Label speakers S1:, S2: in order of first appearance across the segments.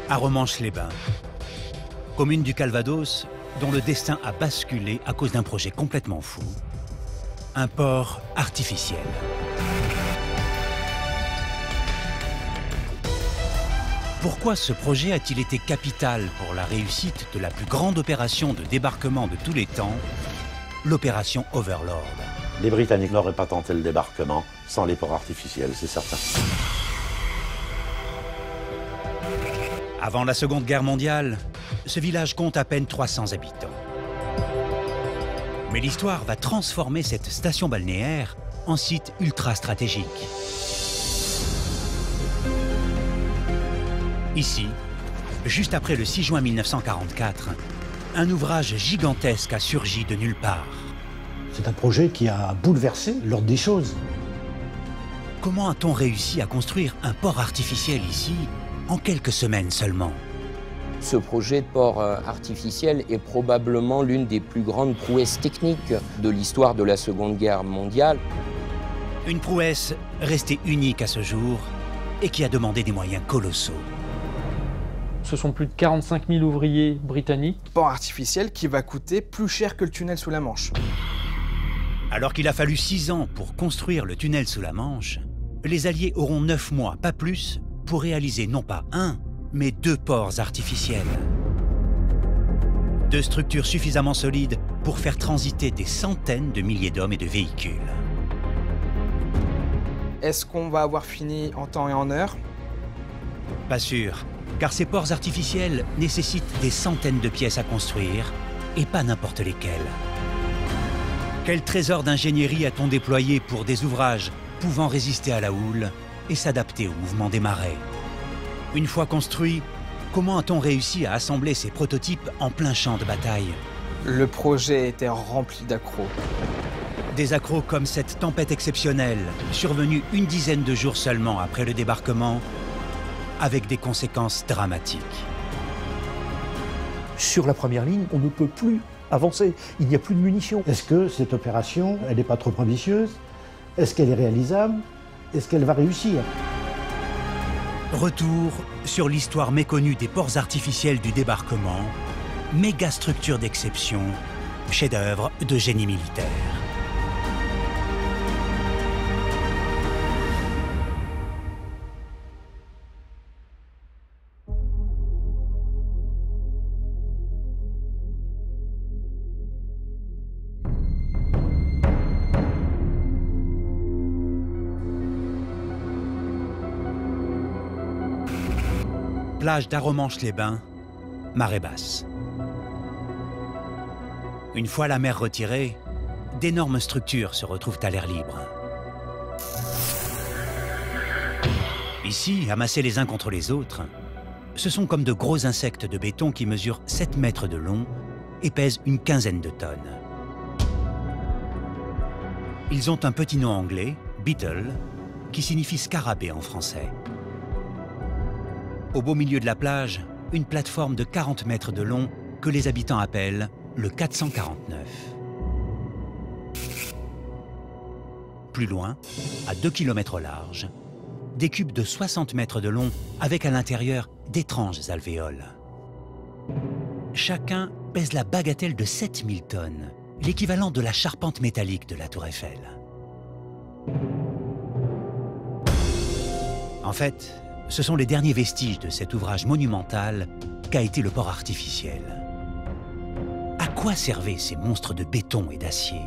S1: à Romanche-les-Bains, commune du Calvados dont le destin a basculé à cause d'un projet complètement fou, un port artificiel. Pourquoi ce projet a-t-il été capital pour la réussite de la plus grande opération de débarquement de tous les temps, l'opération Overlord?
S2: Les Britanniques n'auraient pas tenté le débarquement sans les ports artificiels, c'est certain.
S1: Avant la Seconde Guerre mondiale, ce village compte à peine 300 habitants. Mais l'histoire va transformer cette station balnéaire en site ultra stratégique. Ici, juste après le 6 juin 1944, un ouvrage gigantesque a surgi de nulle part.
S3: C'est un projet qui a bouleversé l'ordre des choses.
S1: Comment a-t-on réussi à construire un port artificiel ici en quelques semaines seulement?
S4: Ce projet de port artificiel est probablement l'une des plus grandes prouesses techniques de l'histoire de la Seconde Guerre mondiale.
S1: Une prouesse restée unique à ce jour et qui a demandé des moyens colossaux.
S5: Ce sont plus de 45 000 ouvriers britanniques.
S6: Port artificiel qui va coûter plus cher que le tunnel sous la Manche.
S1: Alors qu'il a fallu 6 ans pour construire le tunnel sous la Manche, les Alliés auront 9 mois, pas plus, pour réaliser non pas un, mais 2 ports artificiels. 2 structures suffisamment solides pour faire transiter des centaines de milliers d'hommes et de véhicules.
S6: Est-ce qu'on va avoir fini en temps et en heure?
S1: Pas sûr, car ces ports artificiels nécessitent des centaines de pièces à construire, et pas n'importe lesquelles. Quel trésor d'ingénierie a-t-on déployé pour des ouvrages pouvant résister à la houle et s'adapter au mouvement des marées? Une fois construit, comment a-t-on réussi à assembler ces prototypes en plein champ de bataille?
S6: Le projet était rempli d'accros.
S1: Des accros comme cette tempête exceptionnelle, survenue une dizaine de jours seulement après le débarquement, avec des conséquences dramatiques.
S3: Sur la première ligne, on ne peut plus avancer. Il n'y a plus de munitions. Est-ce que cette opération, elle n'est pas trop ambitieuse? Est-ce qu'elle est réalisable? Est-ce qu'elle va réussir?
S1: Retour sur l'histoire méconnue des ports artificiels du débarquement, méga structure d'exception, chef-d'œuvre de génie militaire. Plage d'Aromanche-les-Bains, marée basse. Une fois la mer retirée, d'énormes structures se retrouvent à l'air libre. Ici, amassés les uns contre les autres, ce sont comme de gros insectes de béton qui mesurent 7 mètres de long et pèsent une quinzaine de tonnes. Ils ont un petit nom anglais, beetle, qui signifie scarabée en français. Au beau milieu de la plage, une plateforme de 40 mètres de long que les habitants appellent le 449. Plus loin, à 2 km au large, des cubes de 60 mètres de long avec à l'intérieur d'étranges alvéoles. Chacun pèse la bagatelle de 7000 tonnes, l'équivalent de la charpente métallique de la Tour Eiffel. En fait, ce sont les derniers vestiges de cet ouvrage monumental qu'a été le port artificiel. À quoi servaient ces monstres de béton et d'acier?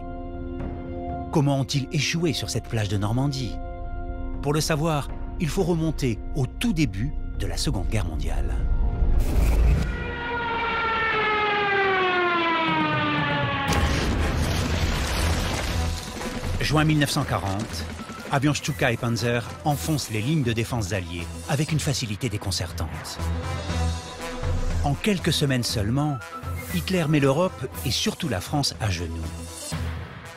S1: Comment ont-ils échoué sur cette plage de Normandie? Pour le savoir, il faut remonter au tout début de la Seconde Guerre mondiale. Juin 1940, avions Stuka et Panzer enfoncent les lignes de défense alliées avec une facilité déconcertante. En quelques semaines seulement, Hitler met l'Europe et surtout la France à genoux.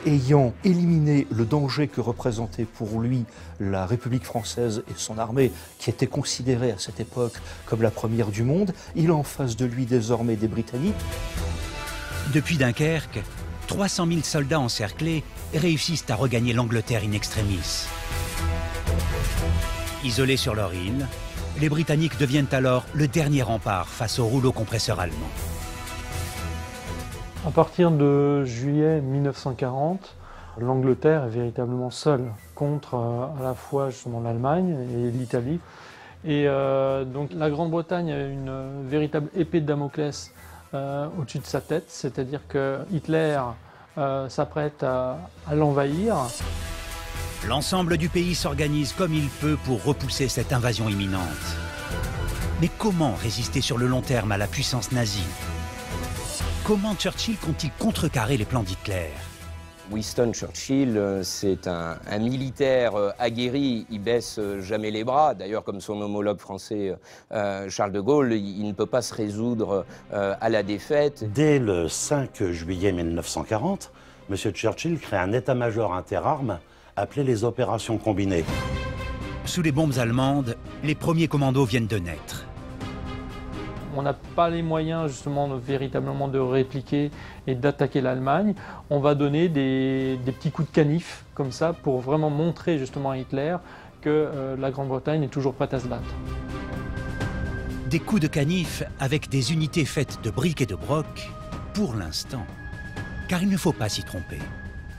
S3: Ayant éliminé le danger que représentait pour lui la République française et son armée, qui était considérée à cette époque comme la première du monde, il a en face de lui désormais des Britanniques.
S1: Depuis Dunkerque, 300 000 soldats encerclés réussissent à regagner l'Angleterre in extremis. Isolés sur leur île, Les Britanniques deviennent alors le dernier rempart face au rouleau compresseur allemand.
S5: À partir de juillet 1940, l'Angleterre est véritablement seule contre à la fois justement l'Allemagne et l'Italie. Et donc la Grande-Bretagne a une véritable épée de Damoclès au-dessus de sa tête, c'est-à-dire que Hitler s'apprête à l'envahir.
S1: L'ensemble du pays s'organise comme il peut pour repousser cette invasion imminente. Mais comment résister sur le long terme à la puissance nazie? Comment Churchill compte-t-il contrecarrer les plans d'Hitler?
S4: Winston Churchill, c'est un militaire aguerri, il baisse jamais les bras. D'ailleurs, comme son homologue français Charles de Gaulle, il ne peut pas se résoudre à la défaite.
S2: Dès le 5 juillet 1940, M. Churchill crée un état-major interarmes appelé les opérations combinées.
S1: Sous les bombes allemandes, les premiers commandos viennent de naître.
S5: On n'a pas les moyens justement véritablement de répliquer et d'attaquer l'Allemagne. On va donner des petits coups de canif comme ça pour vraiment montrer justement à Hitler que la Grande-Bretagne est toujours prête à se battre.
S1: Des coups de canif avec des unités faites de briques et de broc, pour l'instant. Car il ne faut pas s'y tromper.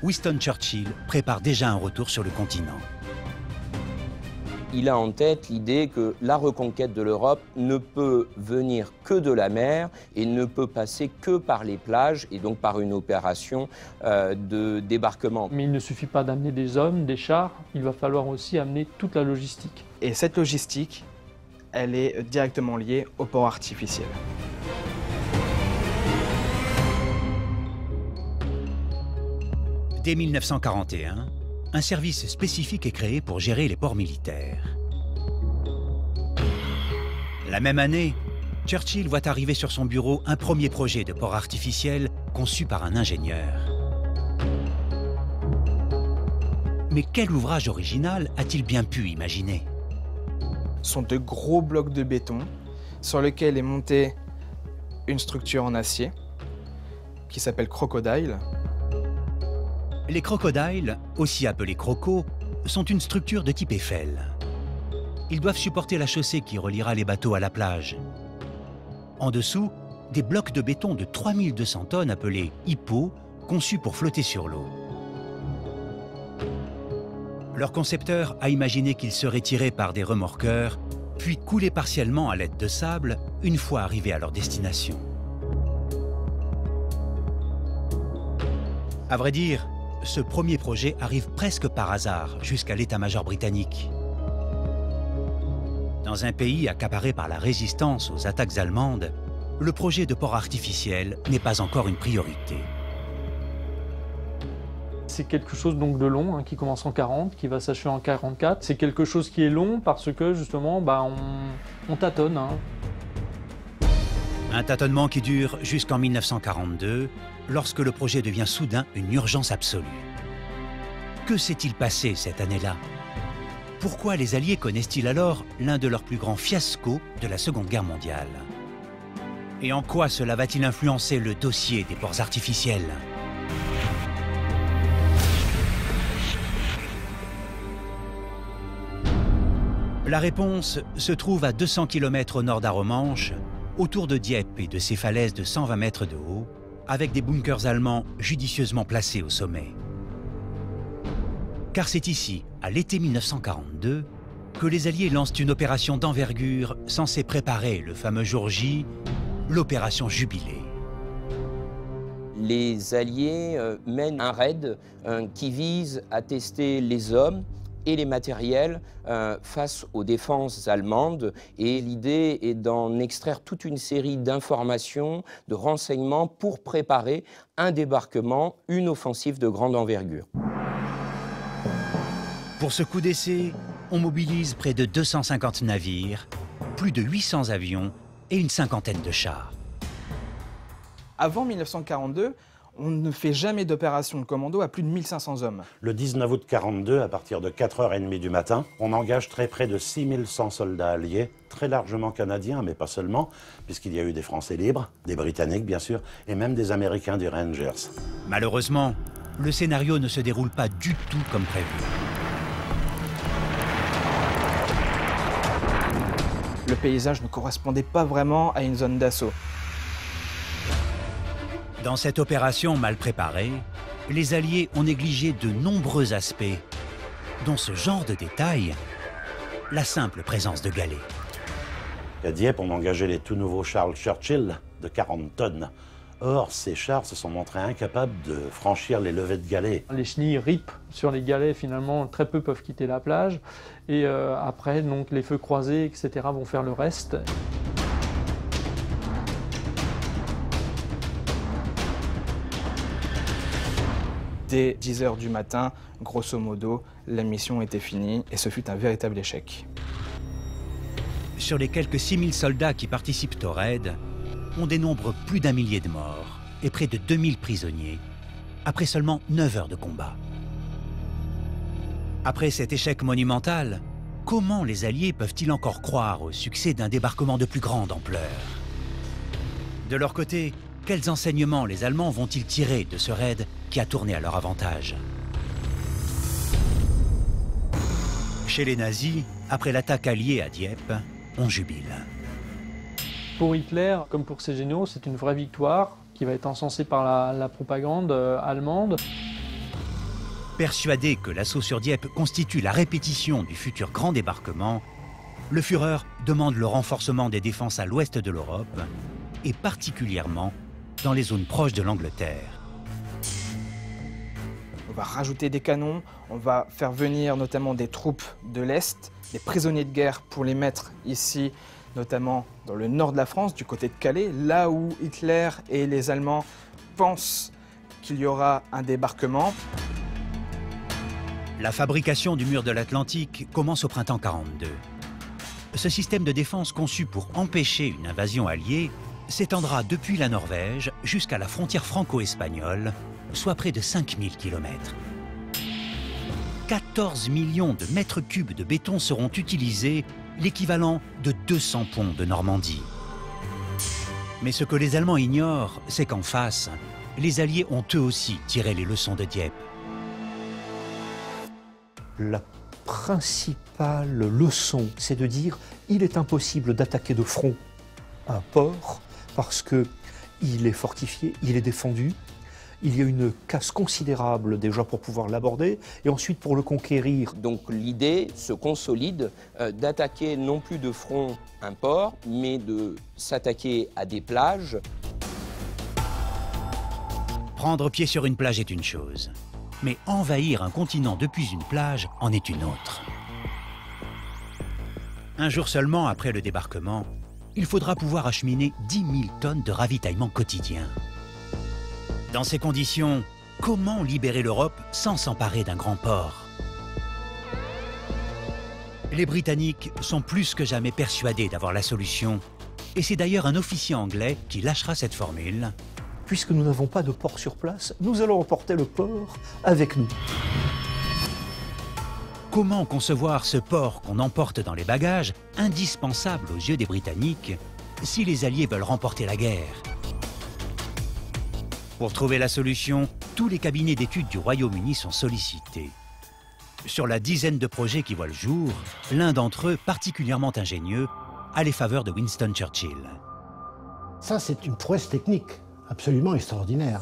S1: Winston Churchill prépare déjà un retour sur le continent.
S4: Il a en tête l'idée que la reconquête de l'Europe ne peut venir que de la mer et ne peut passer que par les plages et donc par une opération de débarquement.
S5: Mais il ne suffit pas d'amener des hommes, des chars, il va falloir aussi amener toute la logistique.
S6: Et cette logistique, elle est directement liée au port artificiel.
S1: Dès 1941, un service spécifique est créé pour gérer les ports militaires. La même année, Churchill voit arriver sur son bureau un premier projet de port artificiel conçu par un ingénieur. Mais quel ouvrage original a-t-il bien pu imaginer?
S6: Ce sont de gros blocs de béton sur lesquels est montée une structure en acier qui s'appelle Crocodile.
S1: Les crocodiles, aussi appelés crocos, sont une structure de type Eiffel. Ils doivent supporter la chaussée qui reliera les bateaux à la plage. En dessous, des blocs de béton de 3200 tonnes appelés hippos, conçus pour flotter sur l'eau. Leur concepteur a imaginé qu'ils seraient tirés par des remorqueurs, puis coulés partiellement à l'aide de sable une fois arrivés à leur destination. À vrai dire, ce premier projet arrive presque par hasard jusqu'à l'état-major britannique. Dans un pays accaparé par la résistance aux attaques allemandes, le projet de port artificiel n'est pas encore une priorité.
S5: C'est quelque chose donc de long, qui commence en 40, qui va s'achever en 44. C'est quelque chose qui est long parce que justement, on tâtonne.
S1: Un tâtonnement qui dure jusqu'en 1942, lorsque le projet devient soudain une urgence absolue. Que s'est-il passé cette année-là? Pourquoi les Alliés connaissent-ils alors l'un de leurs plus grands fiascos de la Seconde Guerre mondiale? Et en quoi cela va-t-il influencer le dossier des ports artificiels? La réponse se trouve à 200 km au nord d'Arromanches, autour de Dieppe et de ses falaises de 120 mètres de haut, avec des bunkers allemands judicieusement placés au sommet. Car c'est ici, à l'été 1942, que les Alliés lancent une opération d'envergure censée préparer le fameux jour J, l'opération Jubilé.
S4: Les Alliés mènent un raid qui vise à tester les hommes et les matériels face aux défenses allemandes. Et l'idée est d'en extraire toute une série d'informations, de renseignements pour préparer un débarquement, une offensive de grande envergure.
S1: Pour ce coup d'essai, on mobilise près de 250 navires, plus de 800 avions et une cinquantaine de chars.
S6: Avant 1942, on ne fait jamais d'opération de commando à plus de 1500 hommes.
S2: Le 19 août 1942, à partir de 4h30 du matin, on engage très près de 6100 soldats alliés, très largement canadiens, mais pas seulement, puisqu'il y a eu des Français libres, des Britanniques bien sûr, et même des Américains du Rangers.
S1: Malheureusement, le scénario ne se déroule pas du tout comme prévu.
S6: Le paysage ne correspondait pas vraiment à une zone d'assaut.
S1: Dans cette opération mal préparée, les Alliés ont négligé de nombreux aspects, dont ce genre de détails, la simple présence de galets.
S2: À Dieppe, on engageait les tout nouveaux Charles Churchill de 40 tonnes. Or, ces chars se sont montrés incapables de franchir les levées de galets.
S5: Les chenilles ripent sur les galets, finalement, très peu peuvent quitter la plage. Et après, donc, les feux croisés, etc. vont faire le reste.
S6: Dès 10 h du matin, grosso modo, la mission était finie et ce fut un véritable échec.
S1: Sur les quelques 6000 soldats qui participent au raid, on dénombre plus d'1 millier de morts et près de 2000 prisonniers, après seulement 9 heures de combat. Après cet échec monumental, comment les Alliés peuvent-ils encore croire au succès d'un débarquement de plus grande ampleur? De leur côté, quels enseignements les Allemands vont-ils tirer de ce raid qui a tourné à leur avantage? Chez les nazis, après l'attaque alliée à Dieppe, on jubile.
S5: Pour Hitler, comme pour ses généraux, c'est une vraie victoire qui va être encensée par la propagande allemande.
S1: Persuadé que l'assaut sur Dieppe constitue la répétition du futur grand débarquement, le Führer demande le renforcement des défenses à l'ouest de l'Europe, et particulièrement dans les zones proches de l'Angleterre.
S6: On va rajouter des canons, on va faire venir notamment des troupes de l'Est, des prisonniers de guerre pour les mettre ici, notamment dans le nord de la France, du côté de Calais, là où Hitler et les Allemands pensent qu'il y aura un débarquement.
S1: La fabrication du mur de l'Atlantique commence au printemps 1942. Ce système de défense conçu pour empêcher une invasion alliée s'étendra depuis la Norvège jusqu'à la frontière franco-espagnole, soit près de 5000 km. 14 millions de mètres cubes de béton seront utilisés, l'équivalent de 200 ponts de Normandie. Mais ce que les Allemands ignorent, c'est qu'en face, les Alliés ont eux aussi tiré les leçons de Dieppe.
S3: La principale leçon, c'est de dire qu'il est impossible d'attaquer de front un port parce qu'il est fortifié, il est défendu. Il y a une casse considérable déjà pour pouvoir l'aborder et ensuite pour le conquérir.
S4: Donc l'idée se consolide d'attaquer non plus de front un port, mais de s'attaquer à des plages.
S1: Prendre pied sur une plage est une chose, mais envahir un continent depuis une plage en est une autre. Un jour seulement après le débarquement, il faudra pouvoir acheminer 10 000 tonnes de ravitaillement quotidien. Dans ces conditions, comment libérer l'Europe sans s'emparer d'un grand port? Les Britanniques sont plus que jamais persuadés d'avoir la solution, et c'est d'ailleurs un officier anglais qui lâchera cette formule.
S3: Puisque nous n'avons pas de port sur place, nous allons emporter le port avec nous.
S1: Comment concevoir ce port qu'on emporte dans les bagages, indispensable aux yeux des Britanniques, si les Alliés veulent remporter la guerre? Pour trouver la solution, tous les cabinets d'études du Royaume-Uni sont sollicités. Sur la dizaine de projets qui voient le jour, l'un d'entre eux, particulièrement ingénieux, a les faveurs de Winston Churchill.
S7: Ça, c'est une prouesse technique absolument extraordinaire.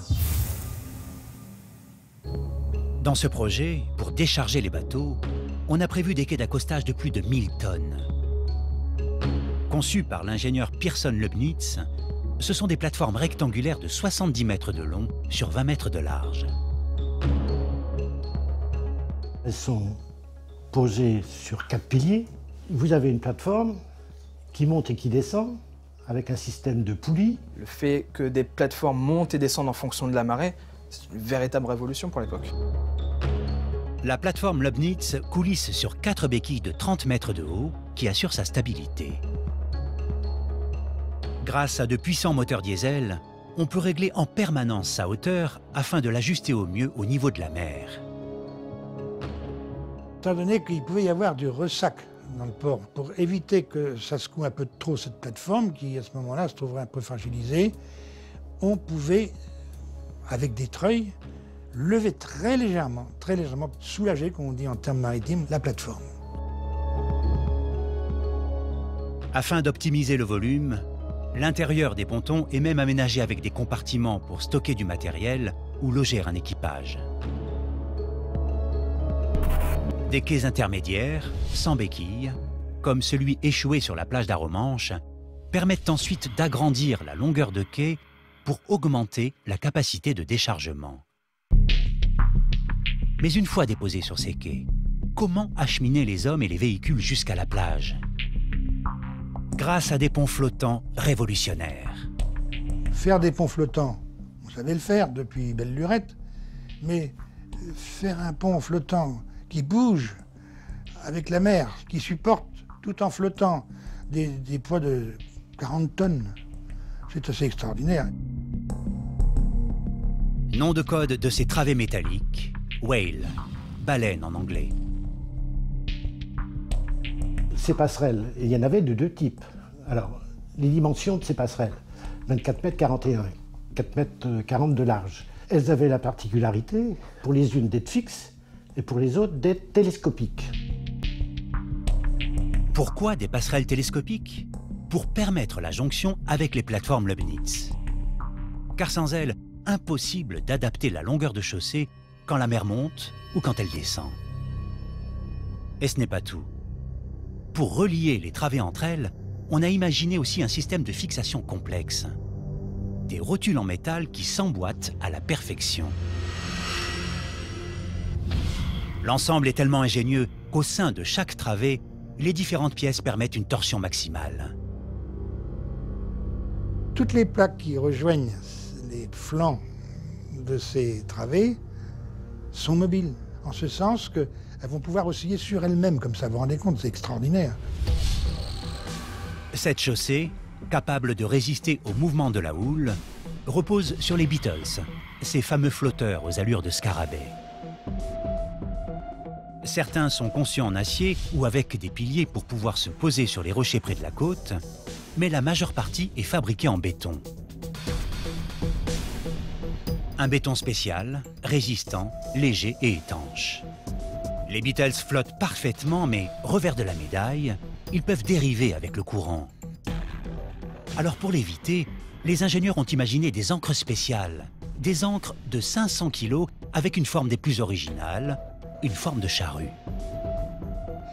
S1: Dans ce projet, pour décharger les bateaux, on a prévu des quais d'accostage de plus de 1000 tonnes. Conçus par l'ingénieur Pearson Leibniz, ce sont des plateformes rectangulaires de 70 mètres de long sur 20 mètres de large.
S7: Elles sont posées sur 4 piliers. Vous avez une plateforme qui monte et qui descend avec un système de poulies.
S6: Le fait que des plateformes montent et descendent en fonction de la marée, c'est une véritable révolution pour l'époque.
S1: La plateforme Leibniz coulisse sur 4 béquilles de 30 mètres de haut qui assurent sa stabilité. Grâce à de puissants moteurs diesel, on peut régler en permanence sa hauteur afin de l'ajuster au mieux au niveau de la mer.
S8: Étant donné qu'il pouvait y avoir du ressac dans le port, pour éviter que ça secoue un peu trop cette plateforme, qui à ce moment-là se trouverait un peu fragilisée, on pouvait, avec des treuils, lever très légèrement, soulager, comme on dit en termes maritimes, la plateforme.
S1: Afin d'optimiser le volume, l'intérieur des pontons est même aménagé avec des compartiments pour stocker du matériel ou loger un équipage. Des quais intermédiaires, sans béquilles, comme celui échoué sur la plage d'Arromanches, permettent ensuite d'agrandir la longueur de quai pour augmenter la capacité de déchargement. Mais une fois déposés sur ces quais, comment acheminer les hommes et les véhicules jusqu'à la plage? Grâce à des ponts flottants révolutionnaires.
S8: Faire des ponts flottants, vous savez le faire depuis belle lurette, mais faire un pont flottant qui bouge avec la mer, qui supporte tout en flottant des poids de 40 tonnes, c'est assez extraordinaire.
S1: Nom de code de ces travées métalliques, whale, baleine en anglais.
S7: Ces passerelles, il y en avait de deux types. Alors, les dimensions de ces passerelles, 24 mètres 41, 4 mètres 40 de large. Elles avaient la particularité, pour les unes d'être fixes et pour les autres d'être télescopiques.
S1: Pourquoi des passerelles télescopiques? Pour permettre la jonction avec les plateformes Leibniz. Car sans elles, impossible d'adapter la longueur de chaussée quand la mer monte ou quand elle descend. Et ce n'est pas tout. Pour relier les travées entre elles, on a imaginé aussi un système de fixation complexe. Des rotules en métal qui s'emboîtent à la perfection. L'ensemble est tellement ingénieux qu'au sein de chaque travée, les différentes pièces permettent une torsion maximale.
S8: Toutes les plaques qui rejoignent les flancs de ces travées sont mobiles, en ce sens qu'elles vont pouvoir osciller sur elles-mêmes, comme ça, vous vous rendez compte, c'est extraordinaire.
S1: Cette chaussée, capable de résister au mouvement de la houle, repose sur les Beatles, ces fameux flotteurs aux allures de scarabée. Certains sont conçus en acier ou avec des piliers pour pouvoir se poser sur les rochers près de la côte, mais la majeure partie est fabriquée en béton. Un béton spécial, résistant, léger et étanche. Les Beatles flottent parfaitement, mais revers de la médaille, ils peuvent dériver avec le courant. Alors pour l'éviter, les ingénieurs ont imaginé des ancres spéciales, des ancres de 500 kg avec une forme des plus originales, une forme de charrue.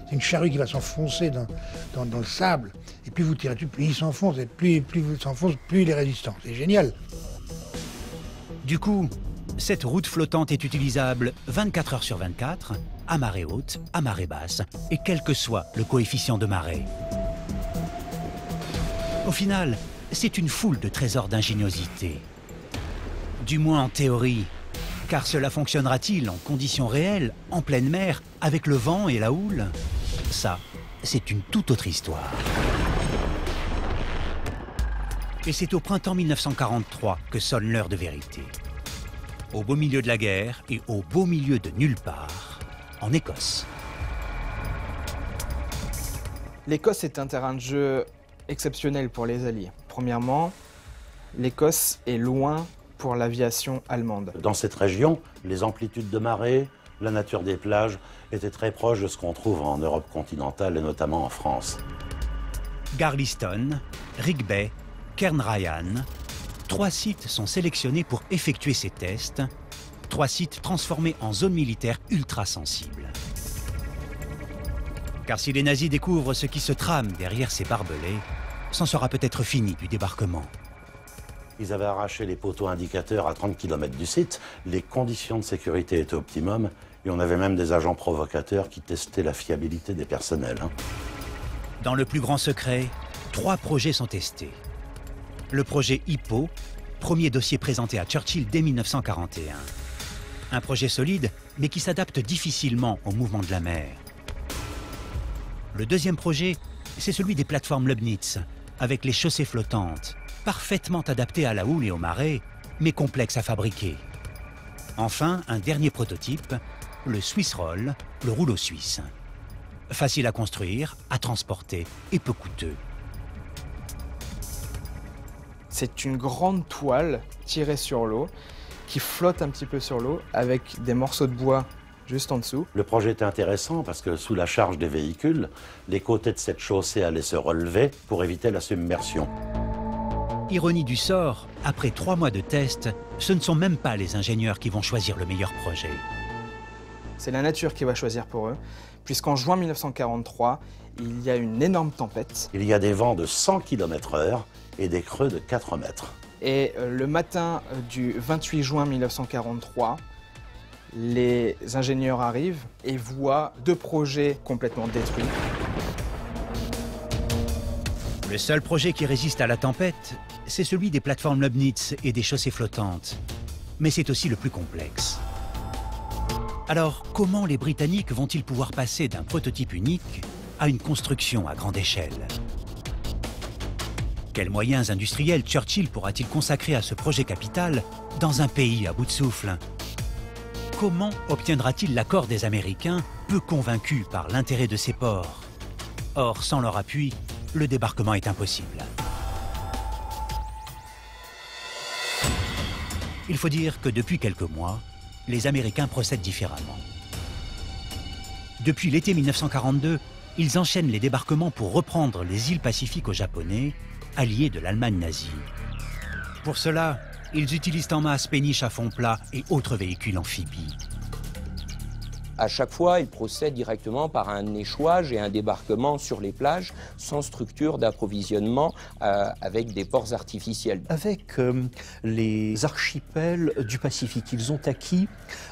S8: C'est une charrue qui va s'enfoncer dans le sable, et plus vous tirez dessus, plus il s'enfonce, et plus vous s'enfonce, plus il est résistant. C'est génial.
S1: Du coup, cette route flottante est utilisable 24 heures sur 24, à marée haute, à marée basse, et quel que soit le coefficient de marée. Au final, c'est une foule de trésors d'ingéniosité. Du moins en théorie. Car cela fonctionnera-t-il en conditions réelles, en pleine mer, avec le vent et la houle? Ça, c'est une toute autre histoire. Et c'est au printemps 1943 que sonne l'heure de vérité. Au beau milieu de la guerre et au beau milieu de nulle part, en Écosse.
S6: L'Écosse est un terrain de jeu exceptionnel pour les Alliés. Premièrement, l'Écosse est loin pour l'aviation allemande.
S2: Dans cette région, les amplitudes de marée, la nature des plages étaient très proches de ce qu'on trouve en Europe continentale et notamment en France.
S1: Garliston, Rigby, Cairnryan, 3 sites sont sélectionnés pour effectuer ces tests, 3 sites transformés en zones militaires ultra sensibles. Car si les nazis découvrent ce qui se trame derrière ces barbelés, c'en sera peut-être fini du débarquement.
S2: Ils avaient arraché les poteaux indicateurs à 30 km du site, les conditions de sécurité étaient optimum, et on avait même des agents provocateurs qui testaient la fiabilité des personnels.
S1: Dans le plus grand secret, 3 projets sont testés. Le projet Hippo, premier dossier présenté à Churchill dès 1941. Un projet solide, mais qui s'adapte difficilement au mouvement de la mer. Le deuxième projet, c'est celui des plateformes Leibniz, avec les chaussées flottantes, parfaitement adaptées à la houle et aux marées, mais complexes à fabriquer. Enfin, un dernier prototype, le Swiss Roll, le rouleau suisse. Facile à construire, à transporter et peu coûteux.
S6: C'est une grande toile tirée sur l'eau, qui flotte un petit peu sur l'eau, avec des morceaux de bois juste en dessous.
S2: Le projet était intéressant parce que sous la charge des véhicules, les côtés de cette chaussée allaient se relever pour éviter la submersion.
S1: Ironie du sort, après 3 mois de tests, ce ne sont même pas les ingénieurs qui vont choisir le meilleur projet.
S6: C'est la nature qui va choisir pour eux, puisqu'en juin 1943, il y a une énorme tempête.
S2: Il y a des vents de 100 km/h et des creux de 4 mètres.
S6: Et le matin du 28 juin 1943, les ingénieurs arrivent et voient 2 projets complètement détruits.
S1: Le seul projet qui résiste à la tempête, c'est celui des plateformes Leibniz et des chaussées flottantes. Mais c'est aussi le plus complexe. Alors, comment les Britanniques vont-ils pouvoir passer d'un prototype unique à une construction à grande échelle? Quels moyens industriels Churchill pourra-t-il consacrer à ce projet capital dans un pays à bout de souffle? Comment obtiendra-t-il l'accord des Américains, peu convaincus par l'intérêt de ces ports? Or, sans leur appui, le débarquement est impossible. Il faut dire que depuis quelques mois, les Américains procèdent différemment. Depuis l'été 1942, ils enchaînent les débarquements pour reprendre les îles Pacifiques aux Japonais, alliés de l'Allemagne nazie. Pour cela, ils utilisent en masse péniches à fond plat et autres véhicules amphibies.
S4: À chaque fois, ils procèdent directement par un échouage et un débarquement sur les plages sans structure d'approvisionnement avec des ports artificiels.
S3: Avec les archipels du Pacifique, ils ont acquis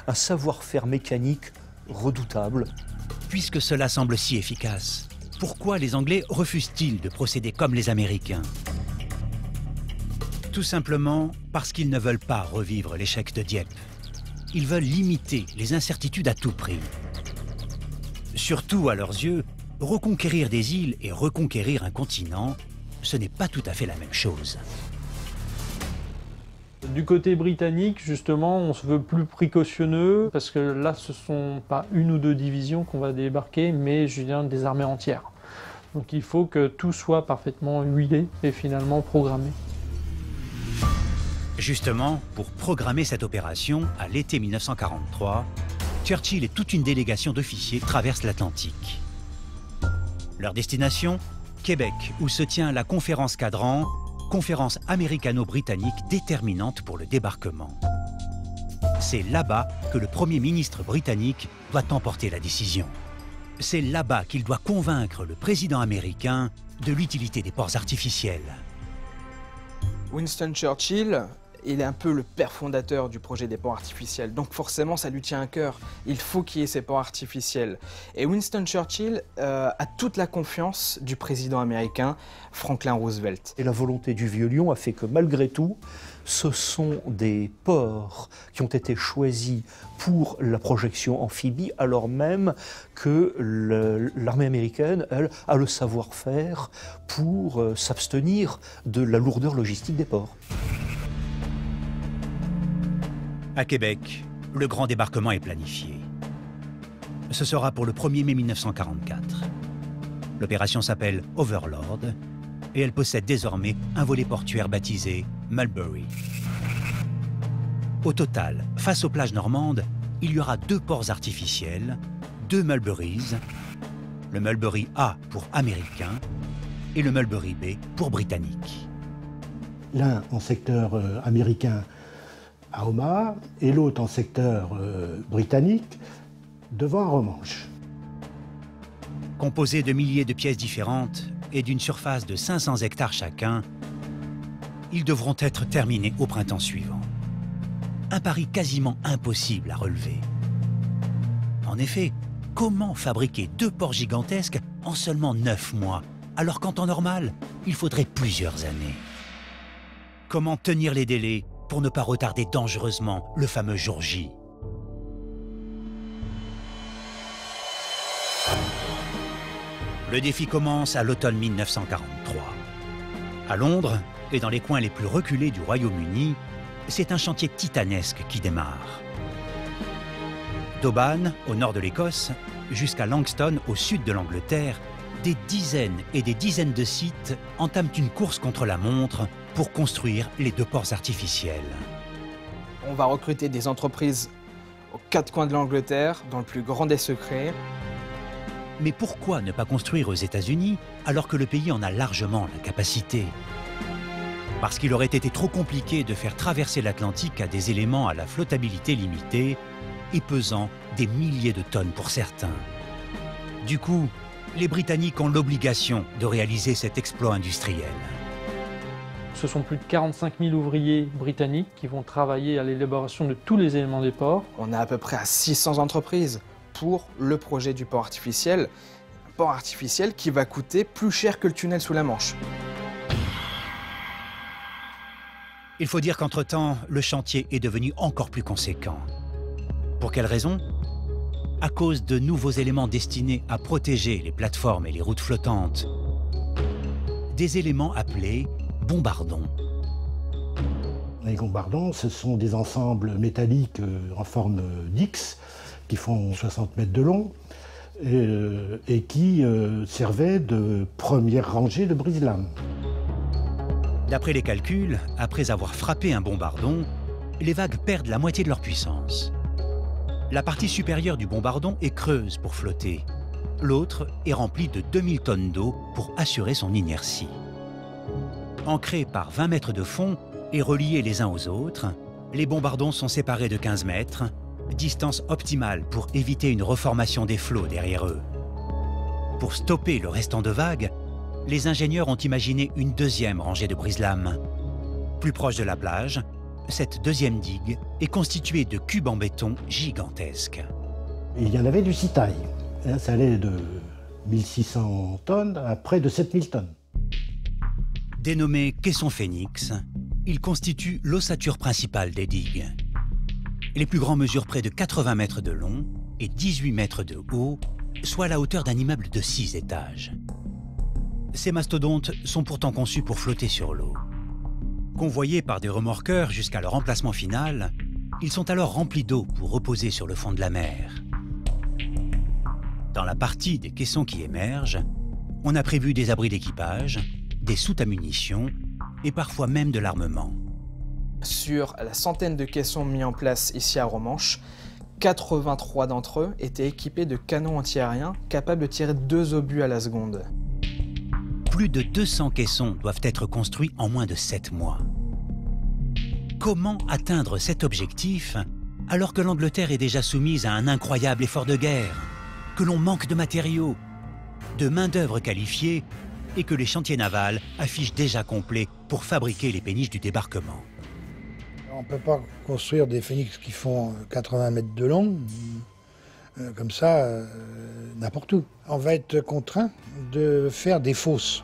S3: un savoir-faire mécanique redoutable.
S1: Puisque cela semble si efficace, pourquoi les Anglais refusent-ils de procéder comme les Américains? Tout simplement parce qu'ils ne veulent pas revivre l'échec de Dieppe. Ils veulent limiter les incertitudes à tout prix. Surtout, à leurs yeux, reconquérir des îles et reconquérir un continent, ce n'est pas tout à fait la même chose.
S5: Du côté britannique, justement, on se veut plus précautionneux, parce que là, ce ne sont pas 1 ou 2 divisions qu'on va débarquer, mais je viens des armées entières. Donc il faut que tout soit parfaitement huilé et finalement programmé.
S1: Justement, pour programmer cette opération, à l'été 1943, Churchill et toute une délégation d'officiers traversent l'Atlantique. Leur destination, Québec, où se tient la conférence Cadran, conférence américano-britannique déterminante pour le débarquement. C'est là-bas que le Premier ministre britannique doit emporter la décision. C'est là-bas qu'il doit convaincre le président américain de l'utilité des ports artificiels.
S6: Winston Churchill, il est un peu le père fondateur du projet des ports artificiels, donc forcément ça lui tient à cœur. Il faut qu'il y ait ces ports artificiels. Et Winston Churchill a toute la confiance du président américain Franklin Roosevelt.
S3: Et la volonté du vieux lion a fait que malgré tout, ce sont des ports qui ont été choisis pour la projection amphibie, alors même que l'armée américaine, elle, a le savoir-faire pour s'abstenir de la lourdeur logistique des ports.
S1: À Québec, le grand débarquement est planifié. Ce sera pour le 1er mai 1944. L'opération s'appelle Overlord et elle possède désormais un volet portuaire baptisé Mulberry. Au total, face aux plages normandes, il y aura 2 ports artificiels, 2 Mulberries, le Mulberry A pour américain et le Mulberry B pour britannique.
S7: L'un en secteur américain à Omaha et l'autre en secteur britannique devant un remanche.
S1: Composés de milliers de pièces différentes et d'une surface de 500 hectares chacun, ils devront être terminés au printemps suivant. Un pari quasiment impossible à relever. En effet, comment fabriquer 2 ports gigantesques en seulement 9 mois, alors qu'en temps normal, il faudrait plusieurs années? Comment tenir les délais pour ne pas retarder dangereusement le fameux jour J? Le défi commence à l'automne 1943. À Londres et dans les coins les plus reculés du Royaume-Uni, c'est un chantier titanesque qui démarre. D'Oban, au nord de l'Écosse, jusqu'à Langstone, au sud de l'Angleterre, des dizaines et des dizaines de sites entament une course contre la montre pour construire les 2 ports artificiels.
S6: On va recruter des entreprises aux quatre coins de l'Angleterre, dans le plus grand des secrets.
S1: Mais pourquoi ne pas construire aux États-Unis alors que le pays en a largement la capacité? Parce qu'il aurait été trop compliqué de faire traverser l'Atlantique à des éléments à la flottabilité limitée et pesant des milliers de tonnes pour certains. Du coup, les Britanniques ont l'obligation de réaliser cet exploit industriel.
S5: Ce sont plus de 45 000 ouvriers britanniques qui vont travailler à l'élaboration de tous les éléments des ports.
S6: On est à peu près à 600 entreprises pour le projet du port artificiel. Un port artificiel qui va coûter plus cher que le tunnel sous la Manche.
S1: Il faut dire qu'entre-temps, le chantier est devenu encore plus conséquent. Pour quelle raison? À cause de nouveaux éléments destinés à protéger les plateformes et les routes flottantes. Des éléments appelés bombardons.
S7: Les bombardons, ce sont des ensembles métalliques en forme d'X qui font 60 mètres de long et qui servaient de première rangée de brise-lames.
S1: D'après les calculs, après avoir frappé un bombardon, les vagues perdent la moitié de leur puissance. La partie supérieure du bombardon est creuse pour flotter. L'autre est remplie de 2000 tonnes d'eau pour assurer son inertie. Ancrés par 20 mètres de fond et reliés les uns aux autres, les bombardons sont séparés de 15 mètres, distance optimale pour éviter une reformation des flots derrière eux. Pour stopper le restant de vagues, les ingénieurs ont imaginé une deuxième rangée de brise-lames. Plus proche de la plage, cette deuxième digue est constituée de cubes en béton gigantesques.
S7: Il y en avait du citail. Ça allait de 1600 tonnes à près de 7000 tonnes.
S1: Dénommé caisson Phénix, il constitue l'ossature principale des digues. Les plus grands mesurent près de 80 mètres de long et 18 mètres de haut, soit la hauteur d'un immeuble de 6 étages. Ces mastodontes sont pourtant conçus pour flotter sur l'eau. Convoyés par des remorqueurs jusqu'à leur emplacement final, ils sont alors remplis d'eau pour reposer sur le fond de la mer. Dans la partie des caissons qui émergent, on a prévu des abris d'équipage, des soutes à munitions et parfois même de l'armement.
S6: Sur la centaine de caissons mis en place ici à Romanche, 83 d'entre eux étaient équipés de canons antiaériens capables de tirer 2 obus à la seconde.
S1: Plus de 200 caissons doivent être construits en moins de 7 mois. Comment atteindre cet objectif alors que l'Angleterre est déjà soumise à un incroyable effort de guerre, que l'on manque de matériaux, de main-d'œuvre qualifiée et que les chantiers navals affichent déjà complet pour fabriquer les péniches du débarquement?
S8: On ne peut pas construire des phénix qui font 80 mètres de long, comme ça, n'importe où. On va être contraint de faire des fosses.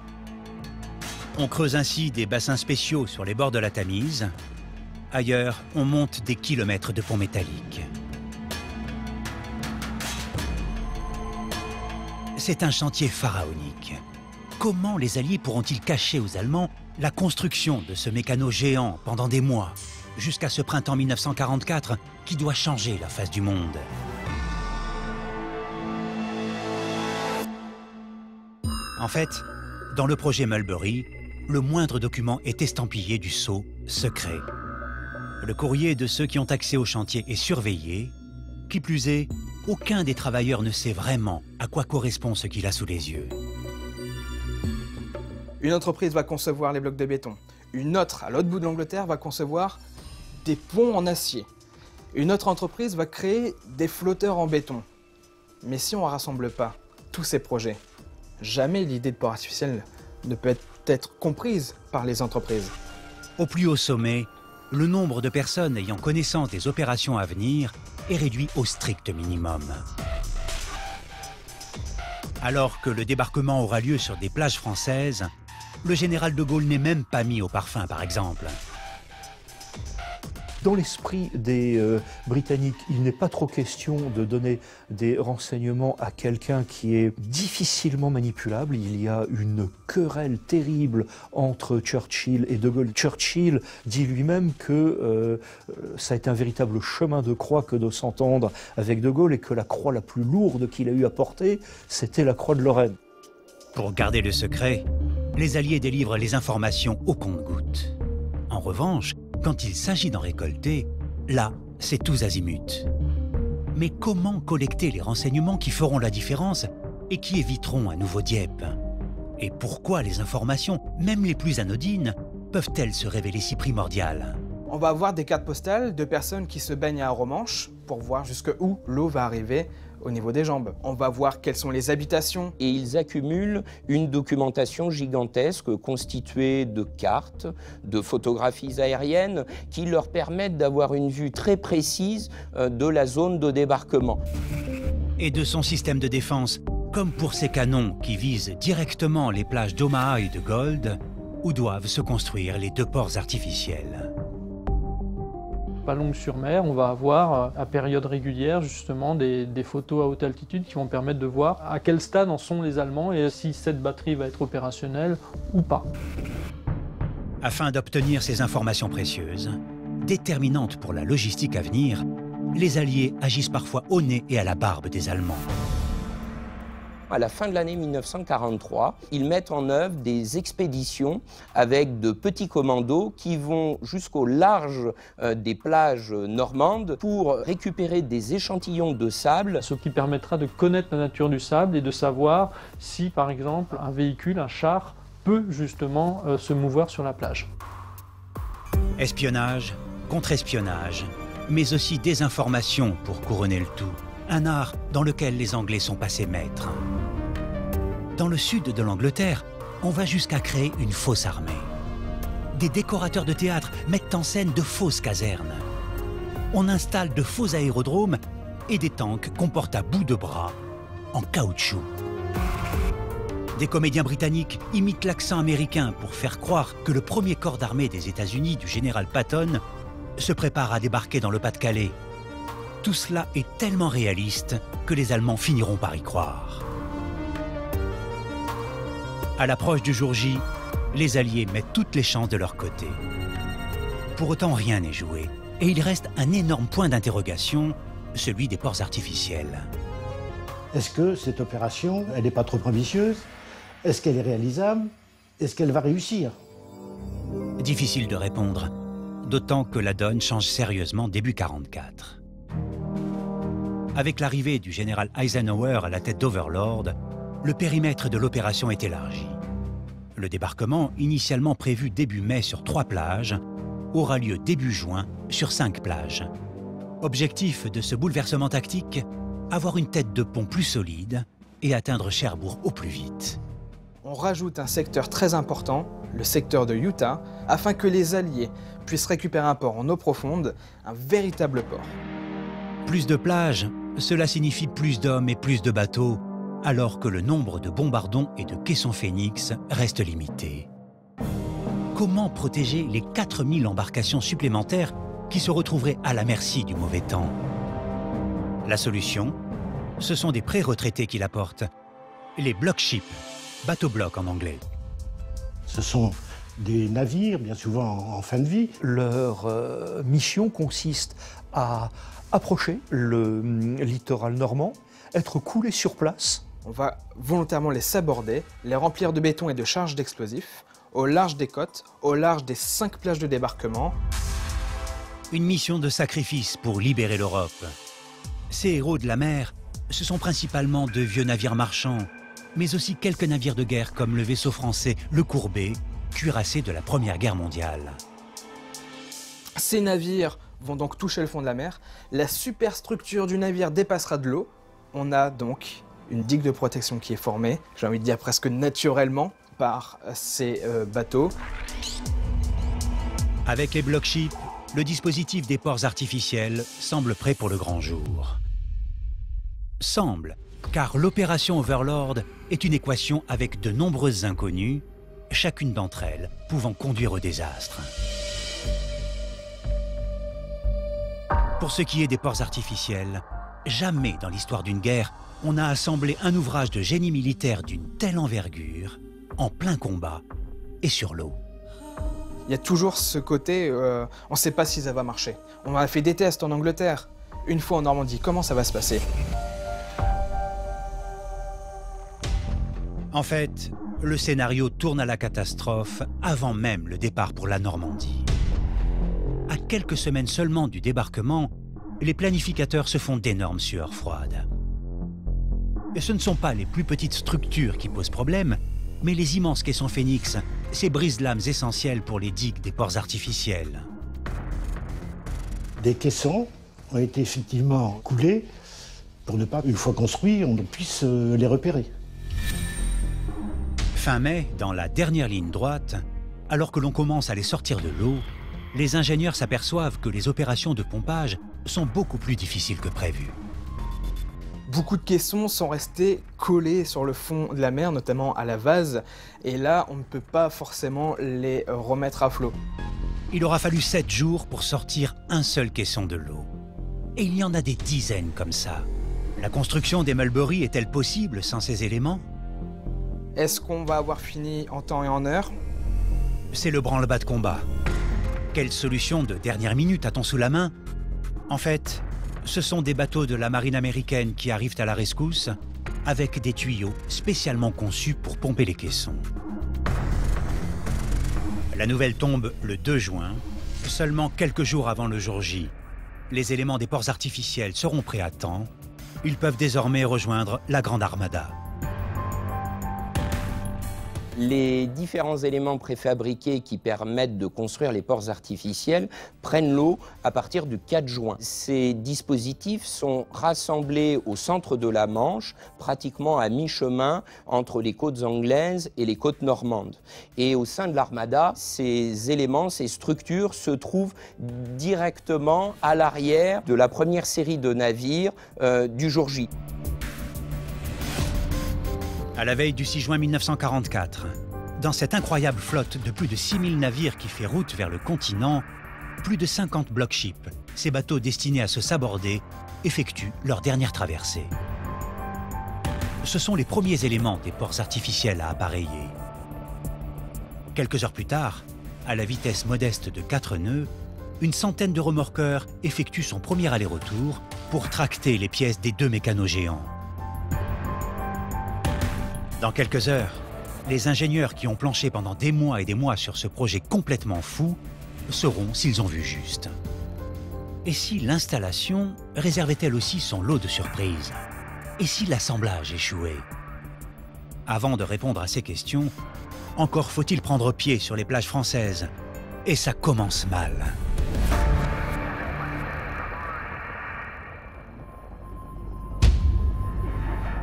S1: On creuse ainsi des bassins spéciaux sur les bords de la Tamise. Ailleurs, on monte des kilomètres de ponts métalliques. C'est un chantier pharaonique. Comment les Alliés pourront-ils cacher aux Allemands la construction de ce mécano géant pendant des mois, jusqu'à ce printemps 1944 qui doit changer la face du monde? En fait, dans le projet Mulberry, le moindre document est estampillé du sceau « Secret ». Le courrier de ceux qui ont accès au chantier est surveillé. Qui plus est, aucun des travailleurs ne sait vraiment à quoi correspond ce qu'il a sous les yeux.
S6: Une entreprise va concevoir les blocs de béton. Une autre, à l'autre bout de l'Angleterre, va concevoir des ponts en acier. Une autre entreprise va créer des flotteurs en béton. Mais si on ne rassemble pas tous ces projets, jamais l'idée de port artificiel ne peut être comprise par les entreprises.
S1: Au plus haut sommet, le nombre de personnes ayant connaissance des opérations à venir est réduit au strict minimum. Alors que le débarquement aura lieu sur des plages françaises, le général de Gaulle n'est même pas mis au parfum, par exemple.
S3: Dans l'esprit des Britanniques, il n'est pas trop question de donner des renseignements à quelqu'un qui est difficilement manipulable. Il y a une querelle terrible entre Churchill et de Gaulle. Churchill dit lui-même que ça a été un véritable chemin de croix que de s'entendre avec de Gaulle et que la croix la plus lourde qu'il a eu à porter, c'était la croix de Lorraine.
S1: Pour garder le secret, les Alliés délivrent les informations au compte-gouttes. En revanche, quand il s'agit d'en récolter, là, c'est tous azimuts. Mais comment collecter les renseignements qui feront la différence et qui éviteront un nouveau Dieppe? Et pourquoi les informations, même les plus anodines, peuvent-elles se révéler si primordiales?
S6: On va avoir des cartes postales de personnes qui se baignent à Romanche pour voir jusqu'où l'eau va arriver au niveau des jambes. On va voir quelles sont les habitations.
S4: Et ils accumulent une documentation gigantesque constituée de cartes, de photographies aériennes qui leur permettent d'avoir une vue très précise de la zone de débarquement.
S1: Et de son système de défense, comme pour ces canons qui visent directement les plages d'Omaha et de Gold, où doivent se construire les 2 ports artificiels.
S5: Ballonges-sur-Mer, on va avoir à période régulière justement des photos à haute altitude qui vont permettre de voir à quel stade en sont les Allemands et si cette batterie va être opérationnelle ou pas.
S1: Afin d'obtenir ces informations précieuses, déterminantes pour la logistique à venir, les Alliés agissent parfois au nez et à la barbe des Allemands.
S4: À la fin de l'année 1943, ils mettent en œuvre des expéditions avec de petits commandos qui vont jusqu'au large des plages normandes pour récupérer des échantillons de sable.
S5: Ce qui permettra de connaître la nature du sable et de savoir si, par exemple, un véhicule, un char, peut justement se mouvoir sur la plage.
S1: Espionnage, contre-espionnage, mais aussi désinformation pour couronner le tout. Un art dans lequel les Anglais sont passés maîtres. Dans le sud de l'Angleterre, on va jusqu'à créer une fausse armée. Des décorateurs de théâtre mettent en scène de fausses casernes. On installe de faux aérodromes et des tanks qu'on porte à bout de bras, en caoutchouc. Des comédiens britanniques imitent l'accent américain pour faire croire que le premier corps d'armée des États-Unis du général Patton se prépare à débarquer dans le Pas-de-Calais. Tout cela est tellement réaliste que les Allemands finiront par y croire. À l'approche du jour J, les Alliés mettent toutes les chances de leur côté. Pour autant, rien n'est joué, et il reste un énorme point d'interrogation, celui des ports artificiels.
S7: Est-ce que cette opération, elle n'est pas trop ambitieuse? Est-ce qu'elle est réalisable? Est-ce qu'elle va réussir?
S1: Difficile de répondre, d'autant que la donne change sérieusement début 1944. Avec l'arrivée du général Eisenhower à la tête d'Overlord, le périmètre de l'opération est élargi. Le débarquement, initialement prévu début mai sur 3 plages, aura lieu début juin sur 5 plages. Objectif de ce bouleversement tactique, avoir une tête de pont plus solide et atteindre Cherbourg au plus vite.
S6: On rajoute un secteur très important, le secteur de Utah, afin que les Alliés puissent récupérer un port en eau profonde, un véritable port.
S1: Plus de plages, cela signifie plus d'hommes et plus de bateaux, alors que le nombre de bombardons et de caissons Phénix reste limité. Comment protéger les 4000 embarcations supplémentaires qui se retrouveraient à la merci du mauvais temps? La solution, ce sont des pré-retraités qui l'apportent, les block ships, bateaux-blocs en anglais.
S7: Ce sont des navires, bien souvent en fin de vie.
S3: Leur mission consiste à approcher le littoral normand, être coulés sur place.
S6: On va volontairement les saborder, les remplir de béton et de charges d'explosifs, au large des côtes, au large des 5 plages de débarquement.
S1: Une mission de sacrifice pour libérer l'Europe. Ces héros de la mer, ce sont principalement de vieux navires marchands, mais aussi quelques navires de guerre comme le vaisseau français Le Courbet, cuirassé de la Première Guerre mondiale.
S6: Ces navires vont donc toucher le fond de la mer. La superstructure du navire dépassera de l'eau. On a donc une digue de protection qui est formée, j'ai envie de dire presque naturellement, par ces bateaux.
S1: Avec les block ships, le dispositif des ports artificiels semble prêt pour le grand jour. Semble, car l'opération Overlord est une équation avec de nombreuses inconnues, chacune d'entre elles pouvant conduire au désastre. Pour ce qui est des ports artificiels, jamais dans l'histoire d'une guerre, on a assemblé un ouvrage de génie militaire d'une telle envergure, en plein combat et sur l'eau.
S6: Il y a toujours ce côté, on ne sait pas si ça va marcher. On a fait des tests en Angleterre, une fois en Normandie, comment ça va se passer?
S1: En fait, le scénario tourne à la catastrophe avant même le départ pour la Normandie. À quelques semaines seulement du débarquement, les planificateurs se font d'énormes sueurs froides. Et ce ne sont pas les plus petites structures qui posent problème, mais les immenses caissons Phénix, ces brise-lames essentielles pour les digues des ports artificiels.
S7: Des caissons ont été effectivement coulés pour ne pas, une fois construits, on puisse les repérer.
S1: Fin mai, dans la dernière ligne droite, alors que l'on commence à les sortir de l'eau, les ingénieurs s'aperçoivent que les opérations de pompage sont beaucoup plus difficiles que prévu.
S6: Beaucoup de caissons sont restés collés sur le fond de la mer, notamment à la vase, et là, on ne peut pas forcément les remettre à flot.
S1: Il aura fallu 7 jours pour sortir un seul caisson de l'eau. Et il y en a des dizaines comme ça. La construction des Mulberry est-elle possible sans ces éléments?
S6: Est-ce qu'on va avoir fini en temps et en heure?
S1: C'est le branle-bas de combat. Quelle solution de dernière minute a-t-on sous la main? En fait, ce sont des bateaux de la marine américaine qui arrivent à la rescousse avec des tuyaux spécialement conçus pour pomper les caissons. La nouvelle tombe le 2 juin, seulement quelques jours avant le jour J. Les éléments des ports artificiels seront prêts à temps. Ils peuvent désormais rejoindre la Grande Armada.
S4: Les différents éléments préfabriqués qui permettent de construire les ports artificiels prennent l'eau à partir du 4 juin. Ces dispositifs sont rassemblés au centre de la Manche, pratiquement à mi-chemin entre les côtes anglaises et les côtes normandes. Et au sein de l'Armada, ces éléments, ces structures se trouvent directement à l'arrière de la première série de navires du jour J.
S1: À la veille du 6 juin 1944, dans cette incroyable flotte de plus de 6000 navires qui fait route vers le continent, plus de 50 block-ships, ces bateaux destinés à se saborder, effectuent leur dernière traversée. Ce sont les premiers éléments des ports artificiels à appareiller. Quelques heures plus tard, à la vitesse modeste de 4 nœuds, une centaine de remorqueurs effectuent son premier aller-retour pour tracter les pièces des 2 mécanos géants. Dans quelques heures, les ingénieurs qui ont planché pendant des mois et des mois sur ce projet complètement fou sauront s'ils ont vu juste. Et si l'installation réservait-elle aussi son lot de surprises? Et si l'assemblage échouait? Avant de répondre à ces questions, encore faut-il prendre pied sur les plages françaises. Et ça commence mal.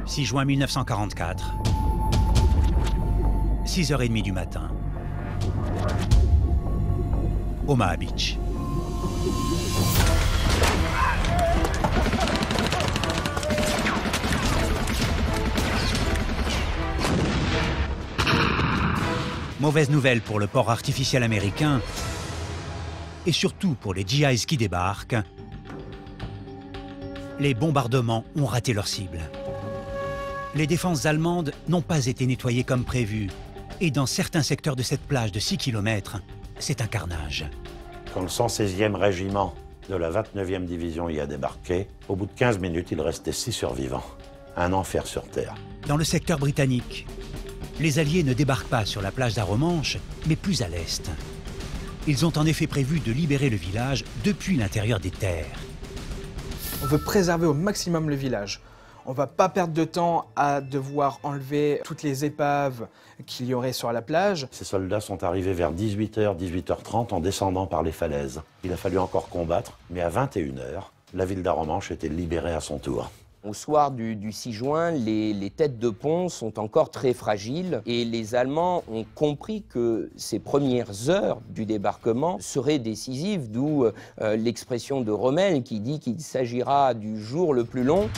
S1: « 6 juin 1944. 6h30 du matin. Omaha Beach. Mauvaise nouvelle pour le port artificiel américain et surtout pour les GIs qui débarquent. Les bombardements ont raté leur cible. Les défenses allemandes n'ont pas été nettoyées comme prévu. Et dans certains secteurs de cette plage de 6 km, c'est un carnage.
S2: Quand le 116e régiment de la 29e division y a débarqué, au bout de 15 minutes, il restait 6 survivants. Un enfer sur Terre.
S1: Dans le secteur britannique, les Alliés ne débarquent pas sur la plage d'Arromanches, mais plus à l'est. Ils ont en effet prévu de libérer le village depuis l'intérieur des terres.
S6: On veut préserver au maximum le village. On ne va pas perdre de temps à devoir enlever toutes les épaves qu'il y aurait sur la plage.
S2: Ces soldats sont arrivés vers 18h, 18h30 en descendant par les falaises. Il a fallu encore combattre, mais à 21h, la ville d'Arromanches était libérée à son tour.
S4: Au soir du 6 juin, les têtes de pont sont encore très fragiles et les Allemands ont compris que ces premières heures du débarquement seraient décisives, d'où l'expression de Rommel qui dit qu'il s'agira du jour le plus long.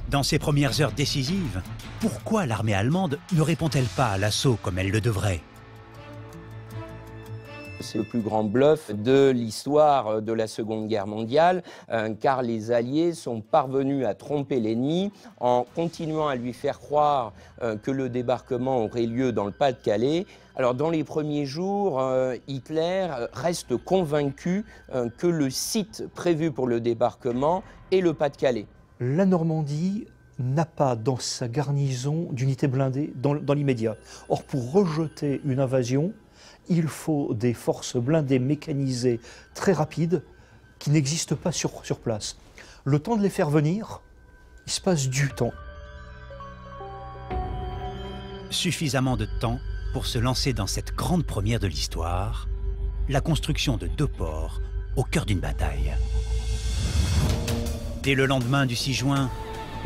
S1: Dans ces premières heures décisives, pourquoi l'armée allemande ne répond-elle pas à l'assaut comme elle le devrait?
S4: C'est le plus grand bluff de l'histoire de la Seconde Guerre mondiale, car les Alliés sont parvenus à tromper l'ennemi en continuant à lui faire croire que le débarquement aurait lieu dans le Pas-de-Calais. Alors dans les premiers jours, Hitler reste convaincu que le site prévu pour le débarquement est le Pas-de-Calais.
S3: La Normandie n'a pas dans sa garnison d'unités blindées dans l'immédiat. Or, pour rejeter une invasion, il faut des forces blindées mécanisées très rapides qui n'existent pas sur place. Le temps de les faire venir, il se passe du temps.
S1: Suffisamment de temps pour se lancer dans cette grande première de l'histoire, la construction de 2 ports au cœur d'une bataille. Dès le lendemain du 6 juin,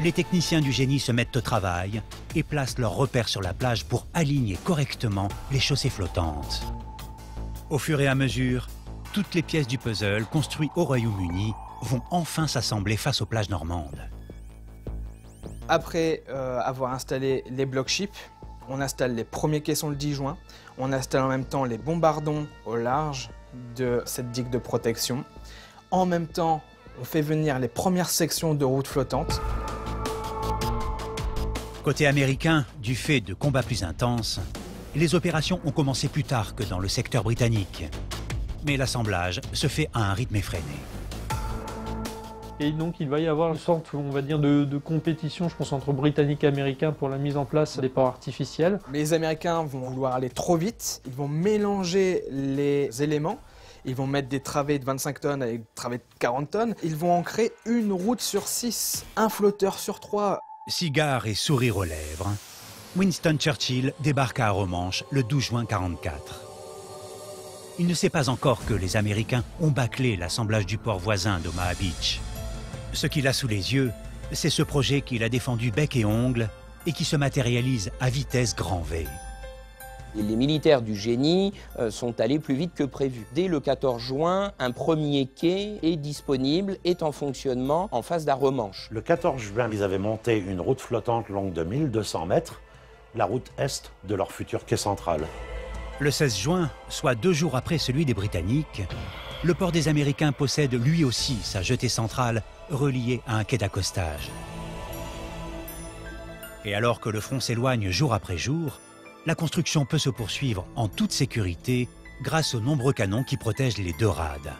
S1: les techniciens du génie se mettent au travail et placent leurs repères sur la plage pour aligner correctement les chaussées flottantes. Au fur et à mesure, toutes les pièces du puzzle construites au Royaume-Uni vont enfin s'assembler face aux plages normandes.
S6: Après avoir installé les blocs ships, on installe les premiers caissons le 10 juin. On installe en même temps les bombardons au large de cette digue de protection. En même temps, on fait venir les premières sections de routes flottantes.
S1: Côté américain, du fait de combats plus intenses, les opérations ont commencé plus tard que dans le secteur britannique. Mais l'assemblage se fait à un rythme effréné.
S5: Et donc il va y avoir une sorte, on va dire, de compétition, je pense, entre Britanniques et Américains pour la mise en place des ports artificiels.
S6: Les Américains vont vouloir aller trop vite, ils vont mélanger les éléments, ils vont mettre des travées de 25 tonnes avec des travées de 40 tonnes, ils vont en créer une route sur 6, un flotteur sur 3.
S1: Cigare et sourire aux lèvres, Winston Churchill débarque à Arromanches le 12 juin 1944. Il ne sait pas encore que les Américains ont bâclé l'assemblage du port voisin d'Omaha Beach. Ce qu'il a sous les yeux, c'est ce projet qu'il a défendu bec et ongles et qui se matérialise à vitesse grand V.
S4: Et les militaires du génie sont allés plus vite que prévu. Dès le 14 juin, un premier quai est disponible, est en fonctionnement en face d'Arromanches.
S2: Le 14 juin, ils avaient monté une route flottante longue de 1200 mètres, la route est de leur futur quai central.
S1: Le 16 juin, soit 2 jours après celui des Britanniques, le port des Américains possède lui aussi sa jetée centrale reliée à un quai d'accostage. Et alors que le front s'éloigne jour après jour, la construction peut se poursuivre en toute sécurité grâce aux nombreux canons qui protègent les 2 rades.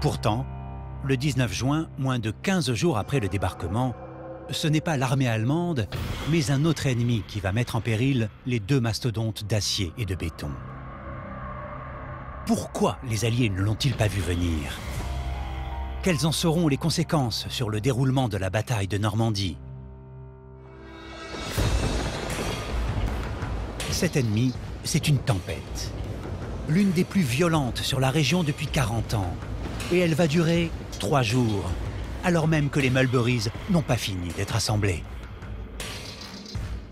S1: Pourtant, le 19 juin, moins de 15 jours après le débarquement, ce n'est pas l'armée allemande, mais un autre ennemi qui va mettre en péril les 2 mastodontes d'acier et de béton. Pourquoi les Alliés ne l'ont-ils pas vu venir? Quelles en seront les conséquences sur le déroulement de la bataille de Normandie? Cet ennemi, c'est une tempête. L'une des plus violentes sur la région depuis 40 ans. Et elle va durer 3 jours, alors même que les Mulberries n'ont pas fini d'être assemblés.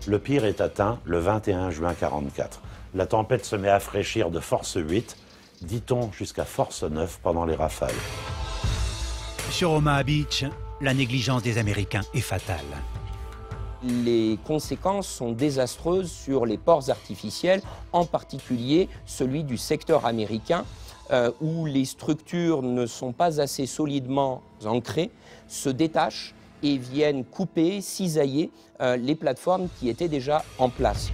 S2: Le pire est atteint le 21 juin 1944. La tempête se met à fraîchir de force 8, dit-on jusqu'à force 9 pendant les rafales.
S1: Sur Omaha Beach, la négligence des Américains est fatale.
S4: Les conséquences sont désastreuses sur les ports artificiels, en particulier celui du secteur américain, où les structures ne sont pas assez solidement ancrées, se détachent et viennent couper, cisailler les plateformes qui étaient déjà en place.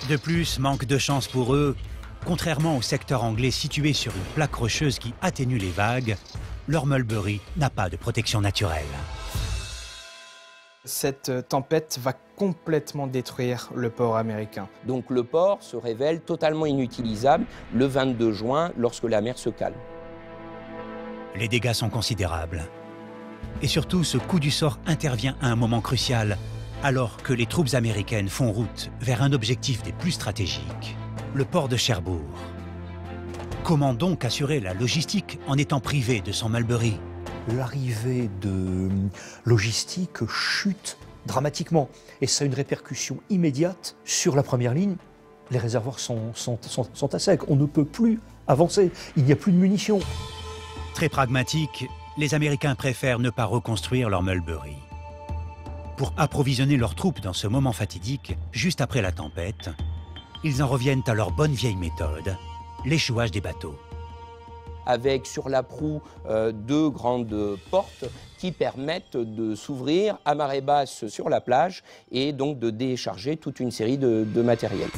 S1: De plus, manque de chance pour eux, contrairement au secteur anglais situé sur une plaque rocheuse qui atténue les vagues, leur Mulberry n'a pas de protection naturelle.
S6: Cette tempête va complètement détruire le port américain.
S4: Donc le port se révèle totalement inutilisable le 22 juin lorsque la mer se calme.
S1: Les dégâts sont considérables. Et surtout, ce coup du sort intervient à un moment crucial, alors que les troupes américaines font route vers un objectif des plus stratégiques, le port de Cherbourg. Comment donc assurer la logistique en étant privé de son Mulberry?
S3: L'arrivée de logistique chute dramatiquement et ça a une répercussion immédiate sur la première ligne. Les réservoirs sont à sec, on ne peut plus avancer, il n'y a plus de munitions.
S1: Très pragmatique, les Américains préfèrent ne pas reconstruire leur Mulberry. Pour approvisionner leurs troupes dans ce moment fatidique, juste après la tempête, ils en reviennent à leur bonne vieille méthode, l'échouage des bateaux.
S4: Avec sur la proue 2 grandes portes qui permettent de s'ouvrir à marée basse sur la plage et donc de décharger toute une série de matériel.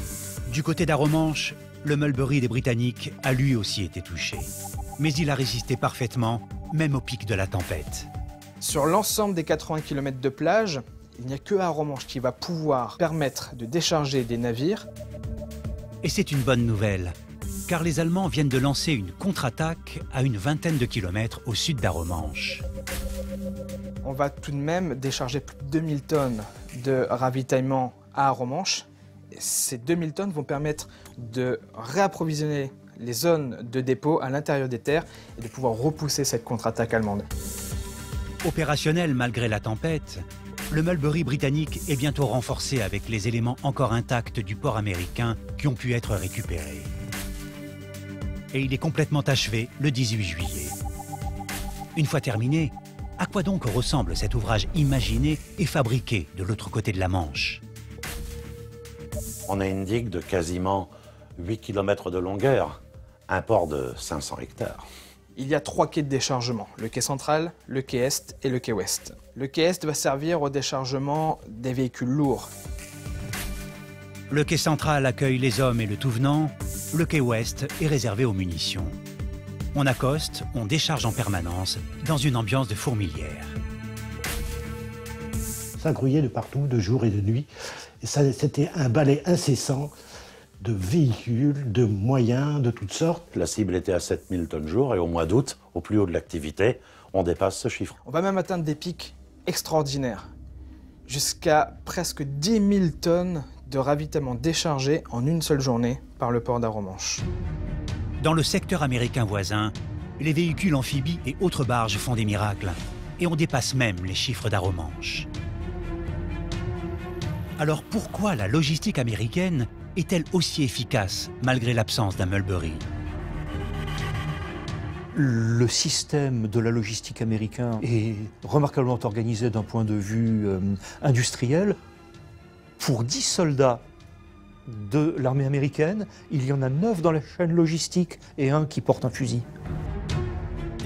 S1: Du côté d'Arromanches, le Mulberry des Britanniques a lui aussi été touché. Mais il a résisté parfaitement, même au pic de la tempête.
S6: Sur l'ensemble des 80 km de plage, il n'y a que Arromanches qui va pouvoir permettre de décharger des navires.
S1: Et c'est une bonne nouvelle, car les Allemands viennent de lancer une contre-attaque à une vingtaine de kilomètres au sud d'Arromanches.
S6: On va tout de même décharger plus de 2000 tonnes de ravitaillement à Arromanches. Ces 2000 tonnes vont permettre de réapprovisionner les zones de dépôt à l'intérieur des terres et de pouvoir repousser cette contre-attaque allemande.
S1: Opérationnel malgré la tempête, le Mulberry britannique est bientôt renforcé avec les éléments encore intacts du port américain qui ont pu être récupérés. Et il est complètement achevé le 18 juillet. Une fois terminé, à quoi donc ressemble cet ouvrage imaginé et fabriqué de l'autre côté de la Manche?
S2: On a une digue de quasiment 8 km de longueur, un port de 500 hectares.
S6: Il y a 3 quais de déchargement, le quai central, le quai est et le quai ouest. Le quai est va servir au déchargement des véhicules lourds.
S1: Le quai central accueille les hommes et le tout venant, le quai ouest est réservé aux munitions. On accoste, on décharge en permanence, dans une ambiance de fourmilière.
S7: Ça grouillait de partout, de jour et de nuit. Et c'était un balai incessant de véhicules, de moyens, de toutes sortes.
S2: La cible était à 7000 tonnes jour et au mois d'août, au plus haut de l'activité, on dépasse ce chiffre.
S6: On va même atteindre des pics extraordinaires, jusqu'à presque 10 000 tonnes de ravitaillement déchargé en une seule journée par le port d'Arromanches.
S1: Dans le secteur américain voisin, les véhicules amphibies et autres barges font des miracles. Et on dépasse même les chiffres d'Arromanches. Alors pourquoi la logistique américaine est-elle aussi efficace malgré l'absence d'un Mulberry?
S3: Le système de la logistique américain est remarquablement organisé d'un point de vue industriel. Pour 10 soldats de l'armée américaine, il y en a 9 dans la chaîne logistique et 1 qui porte un fusil.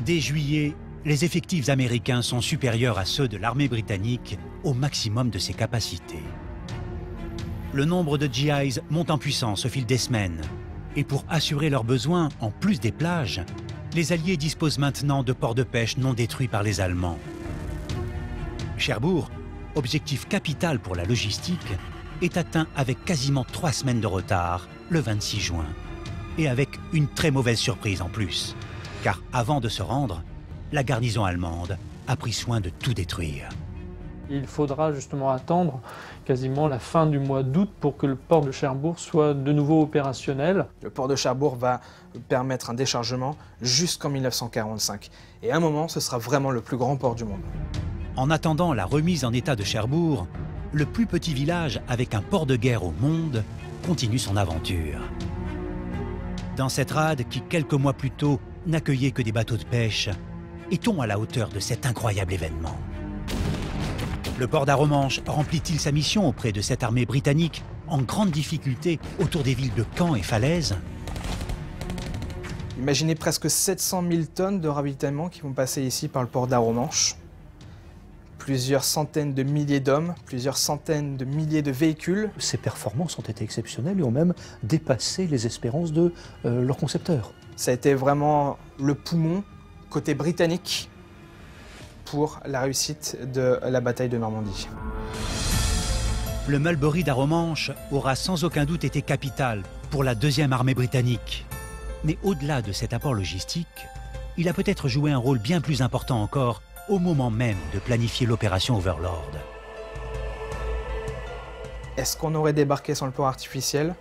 S1: Dès juillet, les effectifs américains sont supérieurs à ceux de l'armée britannique au maximum de ses capacités. Le nombre de GIs monte en puissance au fil des semaines. Et pour assurer leurs besoins, en plus des plages, les Alliés disposent maintenant de ports de pêche non détruits par les Allemands. Cherbourg, objectif capital pour la logistique, est atteint avec quasiment 3 semaines de retard, le 26 juin. Et avec une très mauvaise surprise en plus. Car avant de se rendre, la garnison allemande a pris soin de tout détruire.
S5: Il faudra justement attendre quasiment la fin du mois d'août pour que le port de Cherbourg soit de nouveau opérationnel.
S6: Le port de Cherbourg va permettre un déchargement jusqu'en 1945. Et à un moment, ce sera vraiment le plus grand port du monde.
S1: En attendant la remise en état de Cherbourg, le plus petit village avec un port de guerre au monde continue son aventure. Dans cette rade qui, quelques mois plus tôt, n'accueillait que des bateaux de pêche, est-on à la hauteur de cet incroyable événement? Le port d'Arromanches remplit-il sa mission auprès de cette armée britannique en grande difficulté autour des villes de Caen et Falaise?
S6: Imaginez presque 700 000 tonnes de ravitaillement qui vont passer ici par le port d'Arromanches. Plusieurs centaines de milliers d'hommes, plusieurs centaines de milliers de véhicules.
S3: Ces performances ont été exceptionnelles et ont même dépassé les espérances de leurs concepteurs.
S6: Ça a été vraiment le poumon côté britannique pour la réussite de la bataille de Normandie.
S1: Le Mulberry d'Arromanches aura sans aucun doute été capital pour la deuxième armée britannique. Mais au-delà de cet apport logistique, il a peut-être joué un rôle bien plus important encore au moment même de planifier l'opération Overlord.
S6: Est-ce qu'on aurait débarqué sans le port artificiel?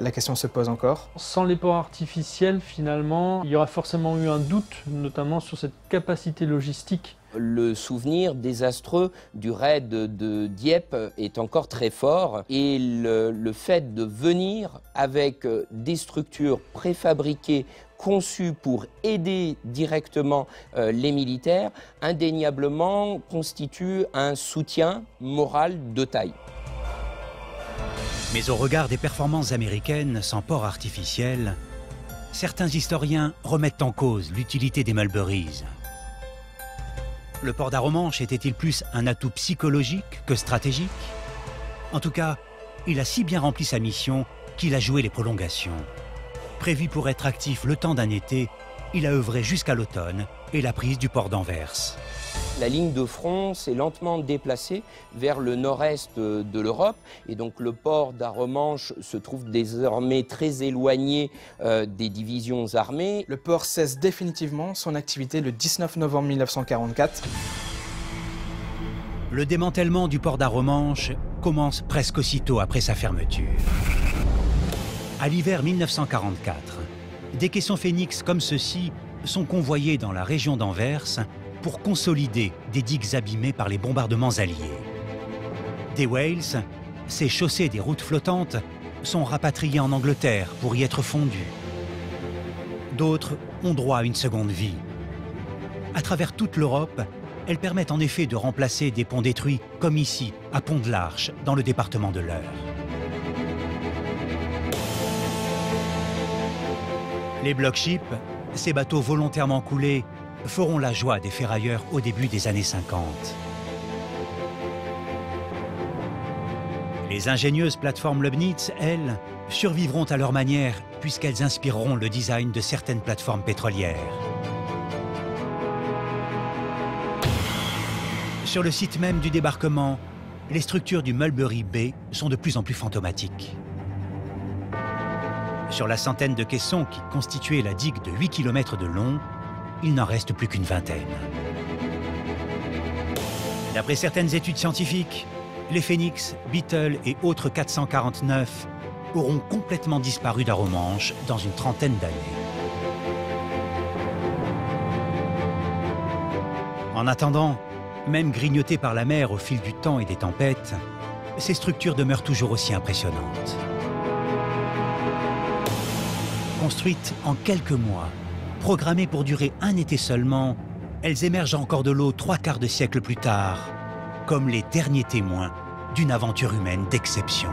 S6: La question se pose encore.
S5: Sans les ports artificiels, finalement, il y aura forcément eu un doute, notamment sur cette capacité logistique.
S4: Le souvenir désastreux du raid de Dieppe est encore très fort et le fait de venir avec des structures préfabriquées conçues pour aider directement les militaires, indéniablement constitue un soutien moral de taille.
S1: Mais au regard des performances américaines sans port artificiel, certains historiens remettent en cause l'utilité des Mulberries. Le port d'Arromanches était-il plus un atout psychologique que stratégique? En tout cas, il a si bien rempli sa mission qu'il a joué les prolongations. Prévu pour être actif le temps d'un été, il a œuvré jusqu'à l'automne et la prise du port d'Anvers.
S4: La ligne de front s'est lentement déplacée vers le nord-est de l'Europe et donc le port d'Arromanches se trouve désormais très éloigné des divisions armées.
S6: Le port cesse définitivement son activité le 19 novembre 1944.
S1: Le démantèlement du port d'Arromanches commence presque aussitôt après sa fermeture. À l'hiver 1944, des caissons Phénix comme ceux-ci sont convoyés dans la région d'Anvers pour consolider des digues abîmées par les bombardements alliés. Des Wales, ces chaussées des routes flottantes, sont rapatriées en Angleterre pour y être fondues. D'autres ont droit à une seconde vie. À travers toute l'Europe, elles permettent en effet de remplacer des ponts détruits, comme ici, à Pont-de-l'Arche, dans le département de l'Eure. Les block-ships, ces bateaux volontairement coulés, feront la joie des ferrailleurs au début des années 50. Les ingénieuses plateformes Leibniz, elles, survivront à leur manière puisqu'elles inspireront le design de certaines plateformes pétrolières. Sur le site même du débarquement, les structures du Mulberry Bay sont de plus en plus fantomatiques. Sur la centaine de caissons qui constituaient la digue de 8 km de long, il n'en reste plus qu'une vingtaine. D'après certaines études scientifiques, les Phénix, Beetle et autres 449 auront complètement disparu d'Arromanches dans une trentaine d'années. En attendant, même grignotées par la mer au fil du temps et des tempêtes, ces structures demeurent toujours aussi impressionnantes. Construites en quelques mois, programmées pour durer un été seulement, elles émergent encore de l'eau 3/4 de siècle plus tard, comme les derniers témoins d'une aventure humaine d'exception.